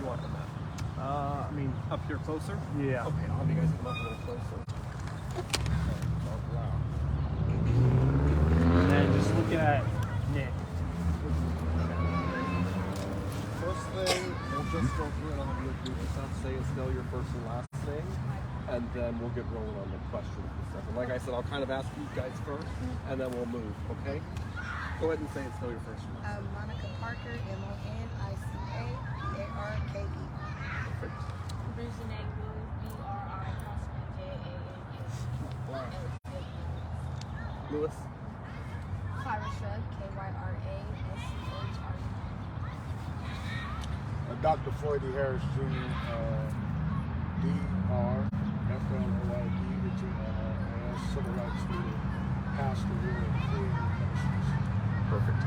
you want them at? I mean, up here closer? Yeah. Okay, I'll have you guys come up a little closer. And then just looking at Nick. First thing, we'll just go through it on the group stuff, say and spell your first and last name, and then we'll get rolling on the questions and stuff. And like I said, I'll kind of ask you guys first, and then we'll move, okay? Go ahead and say and spell your first and last name. Monica Parker, Monicaparte. Perfect. Bri'Janae, Bri'Janae. Lewis. Kyra Schrubb, Kyra. Dr. Floyd Harris, Jr., D.R., F.L.O.Y.D., civil rights leader, pastor here at Freedom Ministries. Perfect.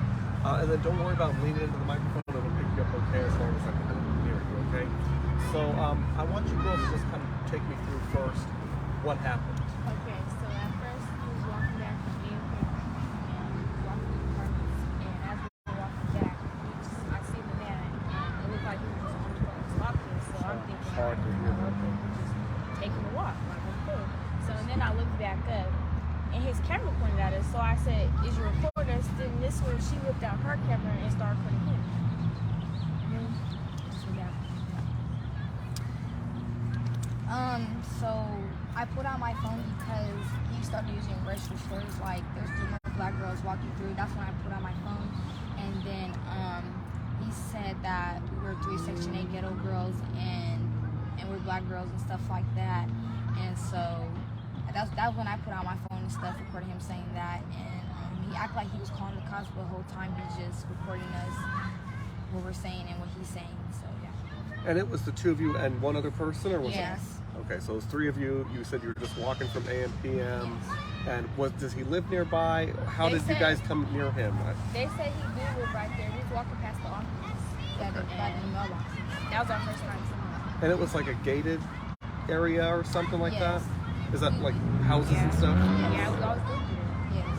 And then don't worry about leaning into the microphone. It'll pick you up okay as long as I can hear you, okay? So I want you girls to just kind of take me through first what happened. Okay, so at first he was walking back from me and walking through the apartments, and as we were walking back, I see the man, and it looked like he was just on the walking, so I'm thinking, Hard to hear. okay, we're just taking a walk, like we're cool. So and then I looked back up, and his camera pointed at us, so I said, is you recording us? Then this one, she whipped out her camera and started recording him. So yeah. So I put out my phone because he started using racial slurs, like there's 2 more black girls walking through. That's when I put out my phone. And then he said that we were 3 Section 8 ghetto girls and we're black girls and stuff like that. And so that's when I put out my phone and stuff, recording him saying that. And he acted like he was calling the cops, but the whole time he's just recording us, what we're saying and what he's saying. So yeah. And it was the 2 of you and 1 other person, or was Yes. it? Okay, so it was 3 of you. You said you were just walking from AM, PM. Yes. And does he live nearby? How They did you said- guys come near him? They said he did live right there. We was walking past the office. Yeah, by the mailbox. That was our first time seeing him. And it was like a gated area or something like Yes. that? Is that like houses and stuff? Yeah, we always lived there. Yes.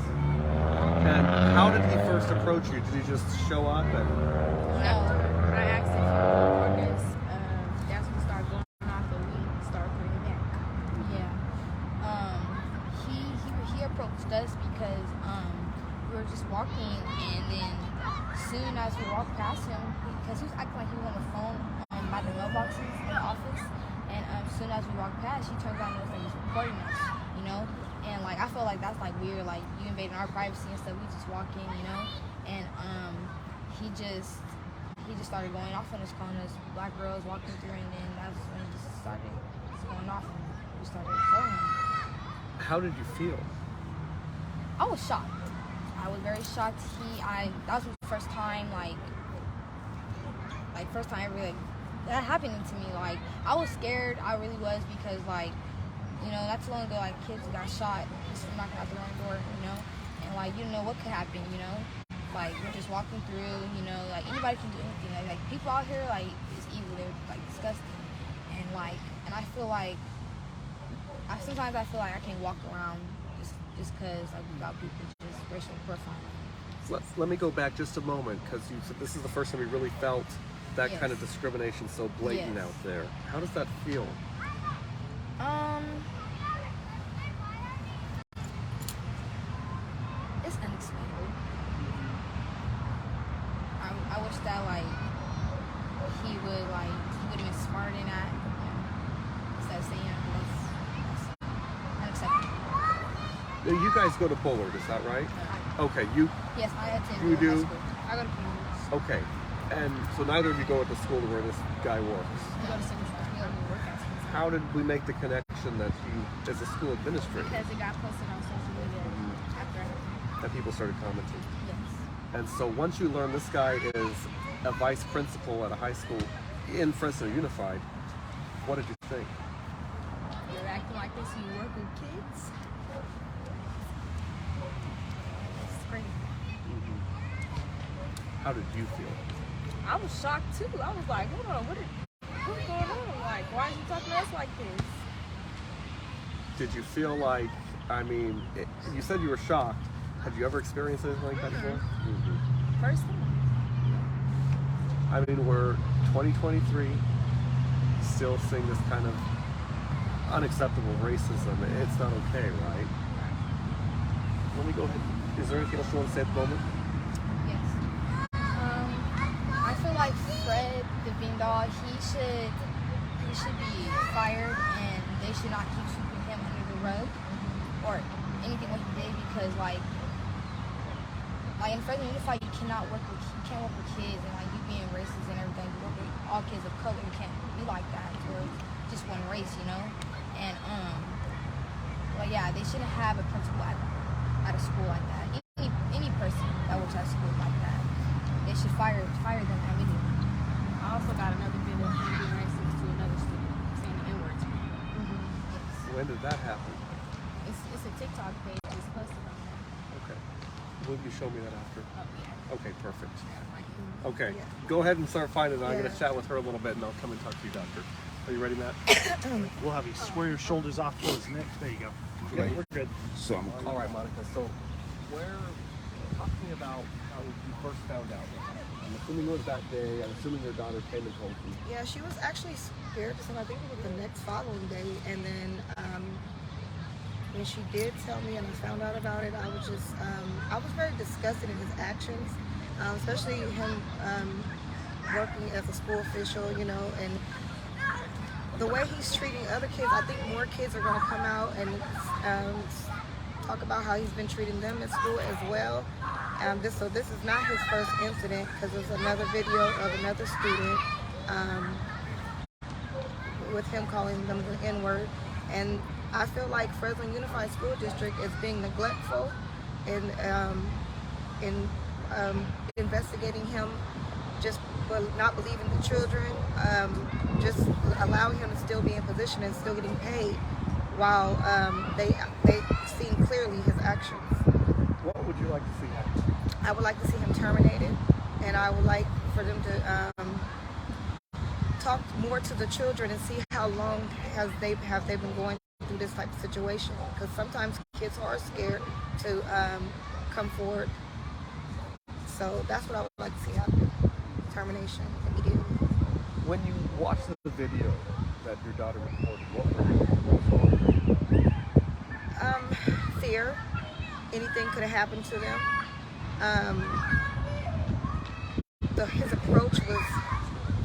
And how did he first approach you? Did he just show up and... No. I asked if he would record us. That's when we started going off, and we started putting it back. Yeah. He approached us because we were just walking, and then soon as we walked past him, because he was acting like he was on the phone by the mailboxes in the office, and soon as we walked past, he turned around and was like, he's recording us, you know. And like I feel like that's like weird, like you invading our privacy and stuff. We just walk in, you know, and he just started going off on us, calling us black girls walking through, and then that's when he just started going off, and we started recording him. How did you feel? I was shocked. I was very shocked. That was the first time, first time ever, that happening to me. Like, I was scared. I really was, because, like, you know, not too long ago, like, kids got shot just from knocking out the wrong door, you know, and, like, you don't know what could happen, you know. Like, we're just walking through, you know, like, anybody can do anything. Like people out here, like, it's evil. They're, like, disgusting. And, like, and I feel like, sometimes I feel like I can't walk around just because, like, without people just racial profiling. Let me go back just a moment, because you said this is the first time you really felt that Yes. kind of discrimination so blatant Yes. out there. How does that feel? It's unexplainable. I wish that, like, he would have been smarter than that, instead of saying that's unacceptable. Now, you guys go to Bullard, is that right? Okay, Yes, I attend You high do? school. I go to Kansas. okay. And so neither of you go to the school where this guy works. We go to Sunnyside. We go to work at Sunnyside. How did we make the connection that he is a school administrator? Because it got posted on social media after I heard. And people started commenting. Yes. And so once you learn this guy is a vice principal at a high school in Fresno Unified, what did you think? You're acting like this when you work with kids. It's crazy. How did you feel? I was shocked too. I was like, hold on, what's going on? Like, why is he talking to us like this? Did you feel like, I mean, you said you were shocked. Had you ever experienced anything like that before? First thing. I mean, we're 2023, still seeing this kind of unacceptable racism. It's not okay, right? Let me go ahead. Is there anything else you want to say at the moment? Yes. I feel like Fred the Veenendaal, he should be fired, and they should not keep sweeping him under the rug or anything like he did, because like in Fresno Unified, you can't work with kids, and like you being racist and everything. You work with all kids of color. You can't be like that towards just one race, you know. And well, yeah, they shouldn't have a principal at a school like that. Any person that works at a school like that, they should fire them immediately. I also got another video of him being racist to another student, saying the N-word to me. When did that happen? It's a TikTok page that's posted on there. Okay. Will you show me that after? Oh, yeah. Okay, perfect. Okay, go ahead and start finding it. I'm going to chat with her a little bit, and I'll come and talk to you, Doctor. Are you ready, Matt? We'll have you square your shoulders off towards Nick. There you go. Yeah, We're good. So I'm All right, Monica. So, talk to me about how you first found out. I'm assuming it was that day. I'm assuming your daughter came and told you. Yeah, she was actually scared, so I think it was the next following day. And then when she did tell me and I found out about it, I was just, I was very disgusted in his actions, especially him working as a school official, you know, and the way he's treating other kids. I think more kids are going to come out and talk about how he's been treating them at school as well. So this is not his first incident, because there's another video of another student with him calling them the N-word. And I feel like Fresno Unified School District is being neglectful in investigating him, just not believing the children, just allowing him to still be in position and still getting paid, while they seen clearly his actions. What would you like to see happen? I would like to see him terminated, and I would like for them to talk more to the children and see how long have they been going through this type of situation, because sometimes kids are scared to come forward. So that's what I would like to see happen. Termination immediately. When you watched the video that your daughter recorded, what were you? Fear. Anything could have happened to them. His approach was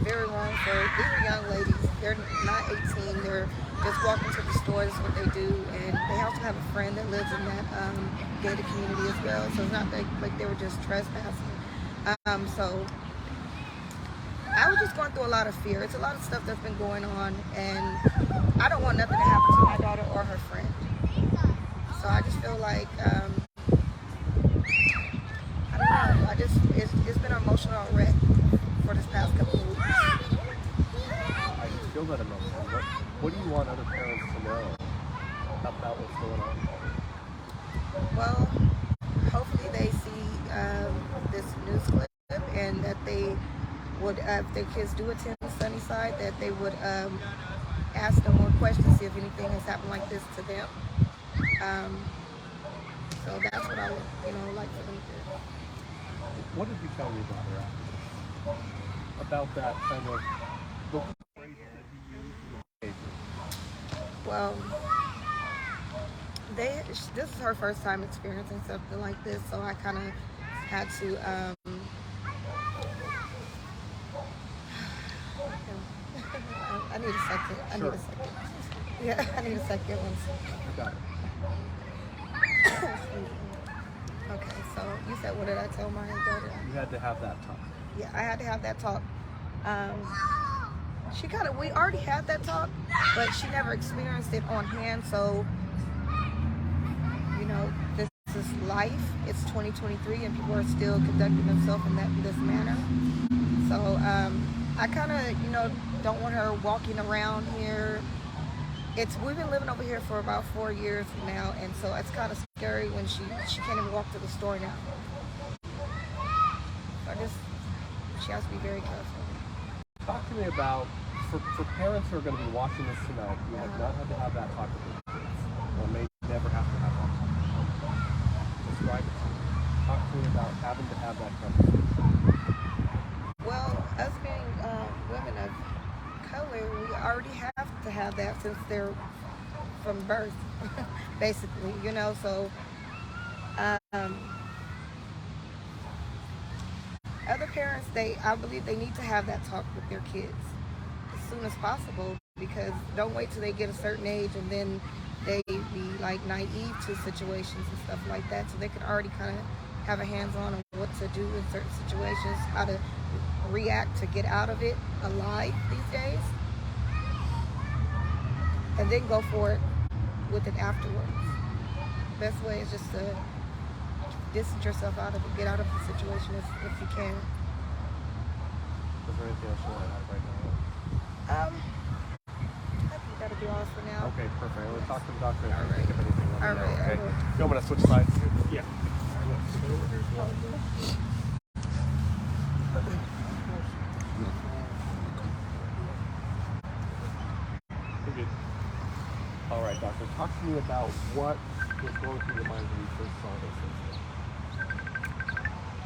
very wrong for these are young ladies. They're not 18. They're just walking to the store. That's what they do. And they also have a friend that lives in that gated community as well. So it's not like they were just trespassing. So I was just going through a lot of fear. It's a lot of stuff that's been going on, and I don't want nothing to happen to my daughter or her friend. So I just feel like I don't know. It's been an emotional wreck for this past couple of weeks. I feel that emotion. What do you want other parents to know about what's going on? Well, hopefully they see this news clip, and that they would, if their kids do attend Sunnyside, that they would ask them more questions, see if anything has happened like this to them. So that's what I would, like for them to do. What did you tell your daughter about that kind of the phrase that he used? Well, this is her first time experiencing something like this, so I kind of had to I need a second. I need a second. Yeah, I need a second. 1 second. Got it. Okay, so you said, what did I tell my daughter? You had to have that talk. Yeah, I had to have that talk. We already had that talk, but she never experienced it on hand. So, this is life. It's 2023, and people are still conducting themselves in this manner. So, I kind of, don't want her walking around here. We've been living over here for about 4 years now, and so it's kind of scary when she can't even walk to the store now. So she has to be very careful. Talk to me about, for parents who are going to be watching this tonight, who have not had to have that talk with their kids, or may never have to have that talk. Describe it to me. Talk to me about having to have that conversation. Well, us already have to have that since they're from birth, basically, you know. So other parents, I believe they need to have that talk with their kids as soon as possible, because don't wait till they get a certain age and then they be like naive to situations and stuff like that, so they can already kind of have a hands-on on what to do in certain situations, how to react to get out of it alive these days, and then go for it with it afterwards. Best way is just to distance yourself out of it, get out of the situation if you can. Is there anything else you want to add right now? I think that'll be all for now. Okay, perfect. We'll talk to the doctor and think of anything. Let me All know, right, I okay? will. You want me to switch sides? Yeah. We're good. All right, doctor. Talk to me about what was going through your mind when you first saw this incident.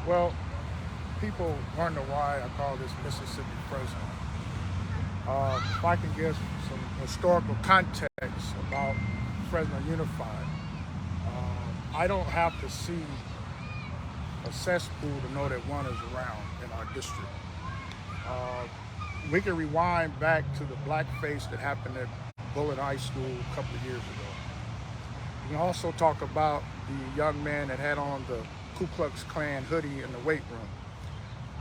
Well, people wonder why I call this Mississippi Fresno. If I can give some historical context about Fresno Unified, I don't have to see a cesspool to know that one is around in our district. We can rewind back to the blackface that happened at Bullitt High School a couple of years ago. We can also talk about the young man that had on the Ku Klux Klan hoodie in the weight room.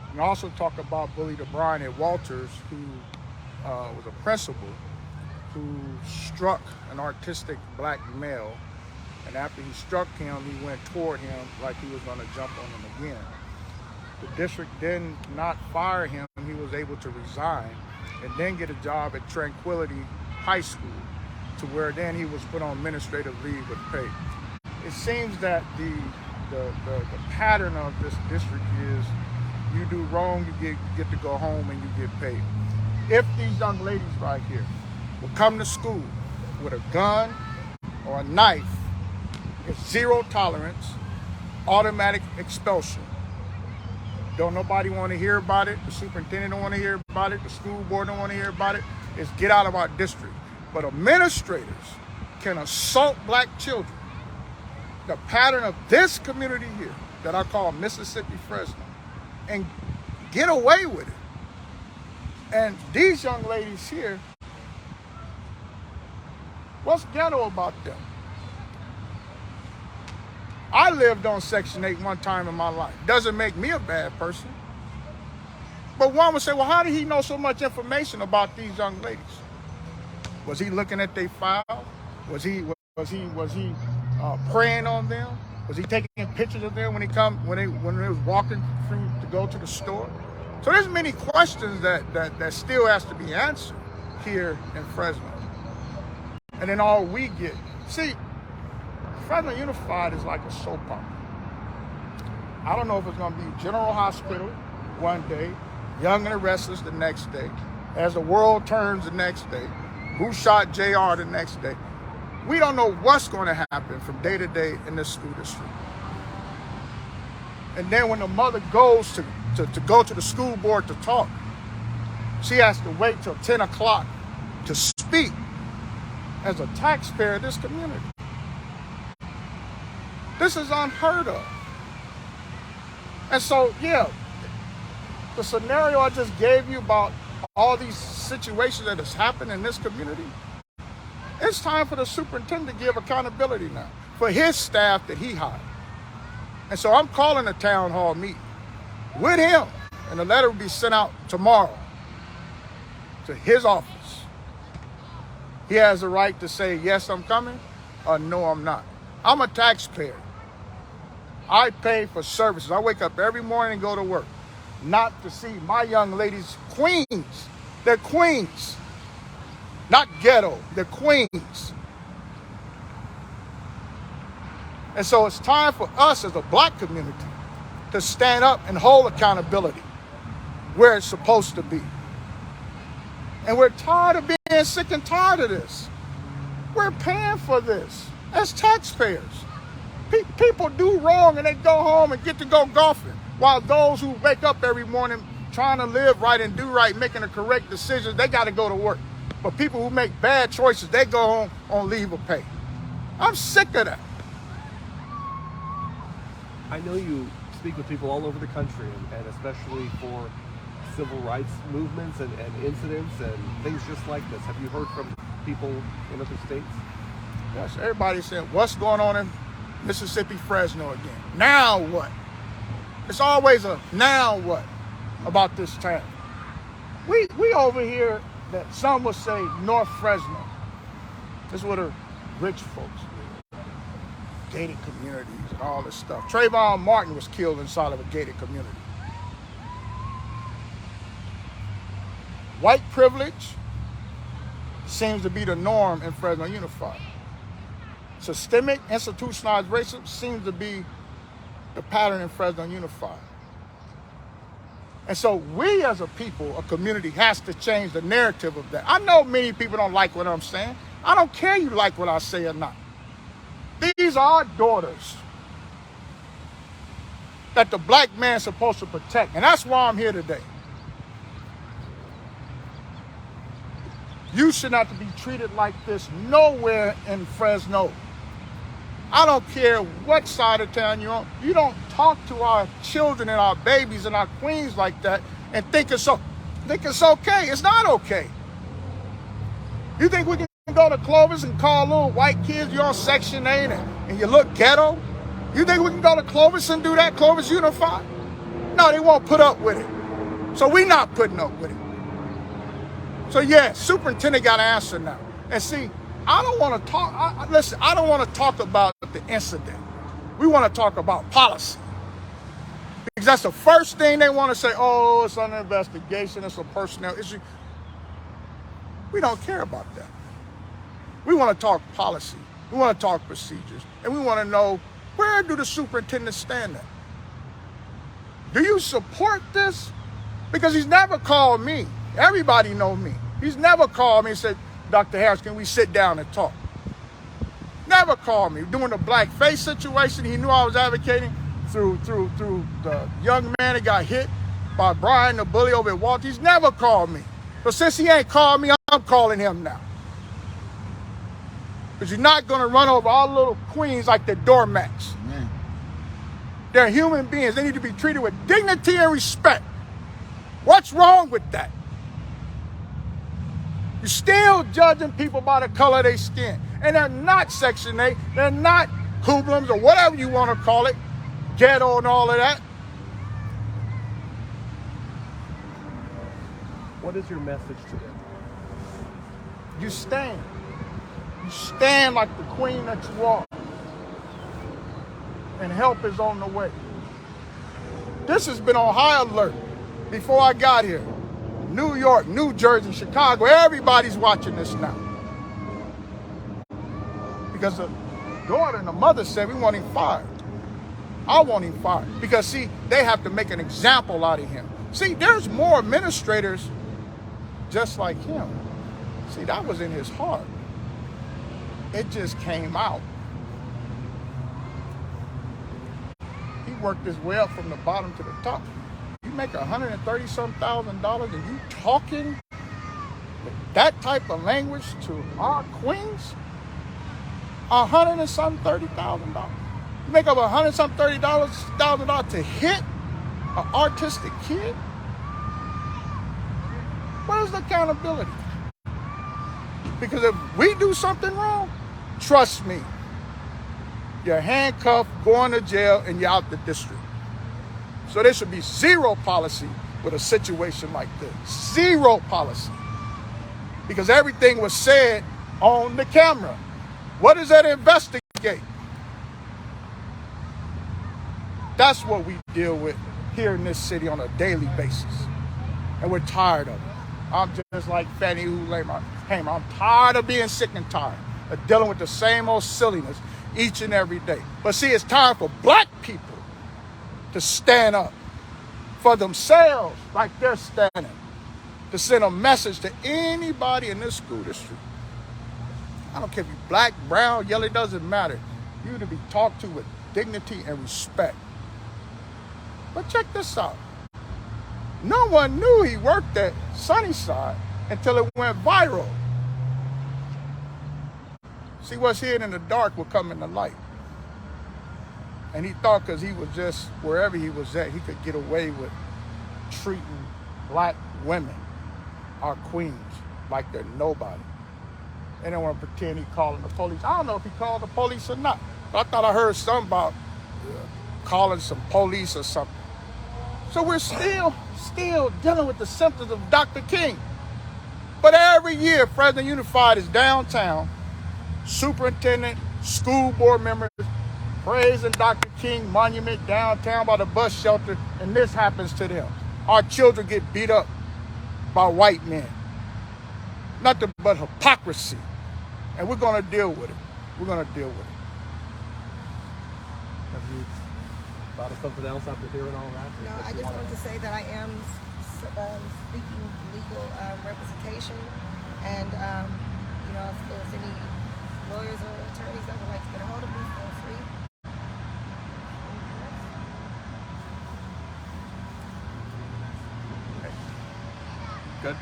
We can also talk about Bully Bri'Janae Walters, who was a principal who struck an artistic black male, and after he struck him, he went toward him like he was going to jump on him again. The district did not fire him. He was able to resign and then get a job at Tranquility High School, to where then he was put on administrative leave with pay. It seems that the pattern of this district is you do wrong, you get to go home and you get paid. If these young ladies right here will come to school with a gun or a knife, it's zero tolerance, automatic expulsion. Don't nobody want to hear about it. The superintendent don't want to hear about it. The school board don't want to hear about it. It's get out of our district. But administrators can assault black children. The pattern of this community here that I call Mississippi Fresno, and get away with it. And these young ladies here, what's ghetto about them? I lived on Section 8 one time in my life. Doesn't make me a bad person. But one would say, well, how did he know so much information about these young ladies? Was he looking at their file? Was he preying on them? Was he taking pictures of them when they was walking through to go to the store? So there's many questions that still has to be answered here in Fresno. And then all we get, see, Fresno Unified is like a soap opera. I don't know if it's going to be General Hospital one day, Young and the Restless the next day, As the World Turns the next day, Who Shot JR the next day. We don't know what's going to happen from day to day in this school district. And then when the mother goes to go to the school board to talk, she has to wait till 10 o'clock to speak as a taxpayer of this community. This is unheard of. And so, yeah, the scenario I just gave you about all these situations that has happened in this community, it's time for the superintendent to give accountability now for his staff that he hired. And so I'm calling a town hall meeting with him, and the letter will be sent out tomorrow to his office. He has the right to say, yes, I'm coming, or no, I'm not. I'm a taxpayer. I pay for services. I wake up every morning and go to work, not to see my young ladies queens. They're queens, not ghetto. They're queens. And so it's time for us as a black community to stand up and hold accountability where it's supposed to be. And we're tired of being sick and tired of this. We're paying for this as taxpayers. People do wrong and they go home and get to go golfing, while those who wake up every morning trying to live right and do right, making the correct decisions, they got to go to work. But people who make bad choices, they go home on leave of pay. I'm sick of that. I know you speak with people all over the country, and especially for civil rights movements and incidents and things just like this. Have you heard from people in other states? Yes, everybody's saying, what's going on in Mississippi, Fresno again? Now what? It's always a now what about this town. We over here, that some would say North Fresno. This is where the rich folks live. Gated communities and all this stuff. Trayvon Martin was killed inside of a gated community. White privilege seems to be the norm in Fresno Unified. Systemic, institutionalized racism seems to be the pattern in Fresno Unified. And so we as a people, a community, has to change the narrative of that. I know many people don't like what I'm saying. I don't care you like what I say or not. These are our daughters that the black man's supposed to protect. And that's why I'm here today. You should not be treated like this nowhere in Fresno. I don't care what side of town you're on. You don't talk to our children and our babies and our queens like that and think it's okay. It's not okay. You think we can go to Clovis and call little white kids you're on Section 8 and you look ghetto? You think we can go to Clovis and do that, Clovis Unified? No, they won't put up with it. So we're not putting up with it. So yeah, superintendent got to answer now. And see, I don't want to talk, listen, I don't want to talk about the incident. We want to talk about policy. Because that's the first thing they want to say, oh, it's under investigation, it's a personnel issue. We don't care about that. We want to talk policy. We want to talk procedures. And we want to know, where do the superintendents stand at? Do you support this? Because he's never called me. Everybody know me. He's never called me and said, Dr. Harris, can we sit down and talk? Never called me. During the blackface situation, he knew I was advocating through the young man that got hit by Brian, the bully over at Walter. He's never called me. But since he ain't called me, I'm calling him now. Because you're not going to run over all little queens like they're doormats. Amen. They're human beings. They need to be treated with dignity and respect. What's wrong with that? You're still judging people by the color of their skin. And they're not Section 8. They're not hoodlums or whatever you want to call it. Ghetto and all of that. What is your message to them? You stand. You stand like the queen that you are. And help is on the way. This has been on high alert before I got here. New York, New Jersey, Chicago, everybody's watching this now. Because the daughter and the mother said we want him fired. I want him fired. Because see, they have to make an example out of him. See, there's more administrators just like him. See, that was in his heart. It just came out. He worked his way up from the bottom to the top. You make $130,000 and you talking with that type of language to our queens? $130,000. You make up $130,000 to hit an artistic kid? What is the accountability? Because if we do something wrong, trust me, you're handcuffed, going to jail, and you're out the district. So there should be zero policy with a situation like this. Zero policy. Because everything was said on the camera. What is that investigate? That's what we deal with here in this city on a daily basis. And we're tired of it. I'm just like Fannie who lay my hammer. I'm tired of being sick and tired of dealing with the same old silliness each and every day. But see, it's time for black people to stand up for themselves like they're standing, to send a message to anybody in this school district. I don't care if you're black, brown, yellow, it doesn't matter. You to be talked to with dignity and respect. But check this out. No one knew he worked at Sunnyside until it went viral. See, what's hidden in the dark will come in the light. And he thought because he was just wherever he was at, he could get away with treating black women, our queens, like they're nobody. They don't want to pretend he's calling the police. I don't know if he called the police or not. But I thought I heard something about calling some police or something. So we're still dealing with the symptoms of Dr. King. But every year, Fresno Unified is downtown. Superintendent, school board members, praising Dr. King monument downtown by the bus shelter, and this happens to them. Our children get beat up by white men. Nothing but hypocrisy. And we're going to deal with it. We're going to deal with it. Have you thought of something else after hearing all that? No, I just wanted to say that I am speaking legal representation, and you know, if there's any lawyers or attorneys that would like to get a hold of me, feel free. Good.